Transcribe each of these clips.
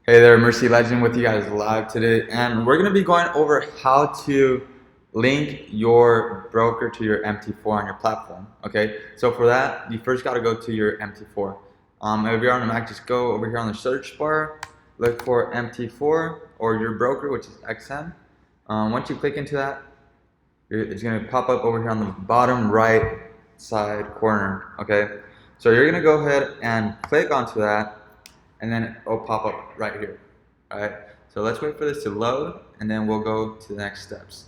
Hey there, Mercy Legend with you guys live today, and we're going to be going over how to link your broker to your MT4 on your platform. Okay, so for that, you first got to go to your MT4. If you're on the Mac, just go over here on the search bar, look for MT4 or your broker, which is XM. Once you click into that, it's going to pop up over here on the bottom right side corner. Okay, so you're going to go ahead and click onto that, and then it'll pop up right here. Alright, so let's wait for this to load, and then we'll go to the next steps.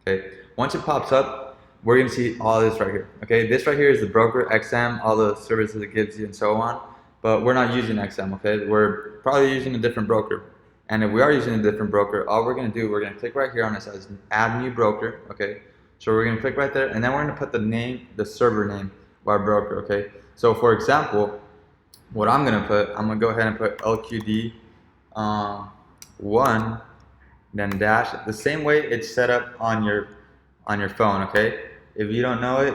Okay, once it pops up, we're going to see all this right here. Okay, this right here is the broker XM, all the services it gives you and so on, but we're not using XM. Okay, we're probably using a different broker, and if we are using a different broker, all we're going to do, we're going to click right here on it says add new broker. Okay, so we're going to click right there, and then we're going to put the name, the server name of our broker. Okay, so for example, what I'm going to put, I'm going to go ahead and put LQD 1, then dash, the same way it's set up on your phone. Okay, if you don't know it,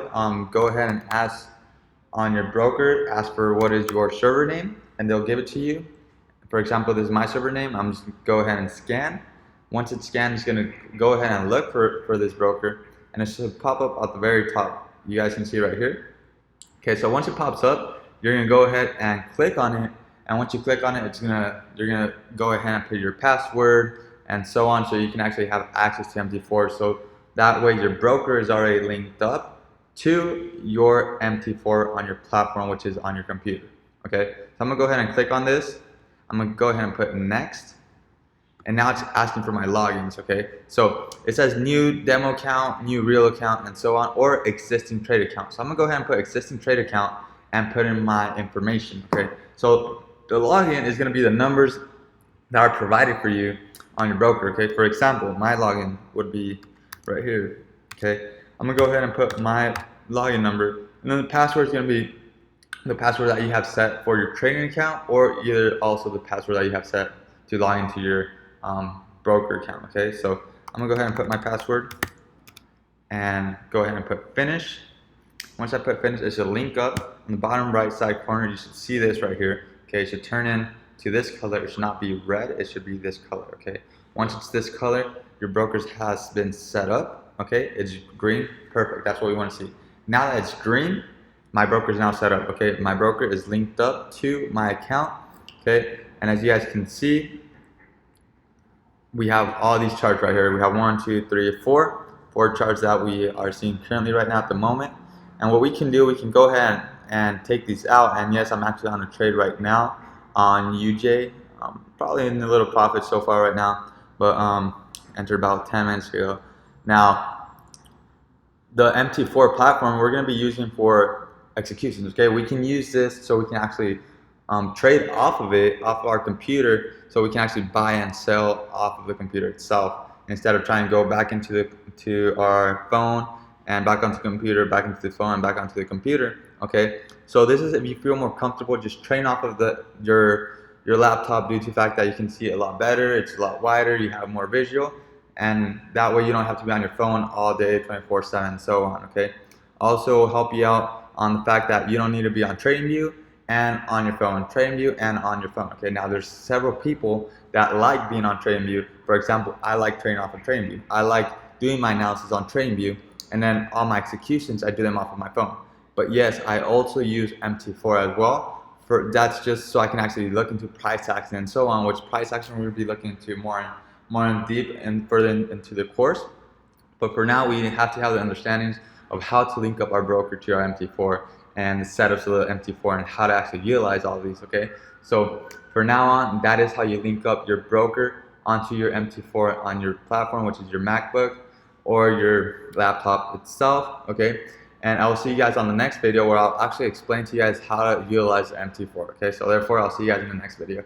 go ahead and ask on your broker, ask for what is your server name, and they'll give it to you. For example, this is my server name. I'm just going to go ahead and scan. Once it's scanned, it's going to go ahead and look for this broker, and it should pop up at the very top. You guys can see right here. Okay, so once it pops up, you're going to go ahead and click on it, and once you click on it, you're gonna go ahead and put your password and so on, so you can actually have access to MT4. So that way your broker is already linked up to your MT4 on your platform, which is on your computer. Okay, so I'm gonna go ahead and click on this. I'm gonna go ahead and put next, and now it's asking for my logins. Okay, so it says new demo account, new real account, and so on, or existing trade account. So I'm gonna go ahead and put existing trade account and put in my information. Okay, so the login is going to be the numbers that are provided for you on your broker. Okay, for example, my login would be right here. Okay, I'm going to go ahead and put my login number, and then the password is going to be the password that you have set for your trading account, or either also the password that you have set to log into your broker account. Okay, so I'm going to go ahead and put my password and go ahead and put finish. Once I put finish, it should link up on the bottom right side corner. You should see this right here. Okay, it should turn in to this color. It should not be red, it should be this color. Okay, once it's this color, your broker's has been set up. Okay, it's green, perfect, that's what we want to see. Now that it's green, my broker is now set up. Okay, my broker is linked up to my account. Okay, and as you guys can see, we have all these charts right here. We have 1, 2, 3, 4 charts that we are seeing currently right now at the moment. And what we can do, we can go ahead and take these out. And yes, I'm actually on a trade right now on UJ. Probably in a little profit so far right now, but entered about 10 minutes ago. Now, the MT4 platform we're going to be using for executions. Okay, we can use this so we can actually trade off of it, off of our computer, so we can actually buy and sell off of the computer itself instead of trying to go back into our phone and back onto the computer, back into the phone, and back onto the computer. Okay, so this is if you feel more comfortable just trading off of your laptop due to the fact that you can see it a lot better, it's a lot wider, you have more visual, and that way you don't have to be on your phone all day 24/7 and so on. Okay, also help you out on the fact that you don't need to be on TradingView and on your phone, TradingView and on your phone. Okay, now there's several people that like being on TradingView. For example, I like trading off of TradingView. I like doing my analysis on TradingView, and then all my executions, I do them off of my phone. But yes, I also use MT4 as well. That's just so I can actually look into price action and so on, which price action we'll be looking into more in deep and further into the course. But for now, we have to have the understandings of how to link up our broker to our MT4 and the setups of the MT4 and how to actually utilize all of these. Okay, so for now on, that is how you link up your broker onto your MT4 on your platform, which is your MacBook or your laptop itself. Okay, and I will see you guys on the next video where I'll actually explain to you guys how to utilize the MT4. Okay, so therefore I'll see you guys in the next video.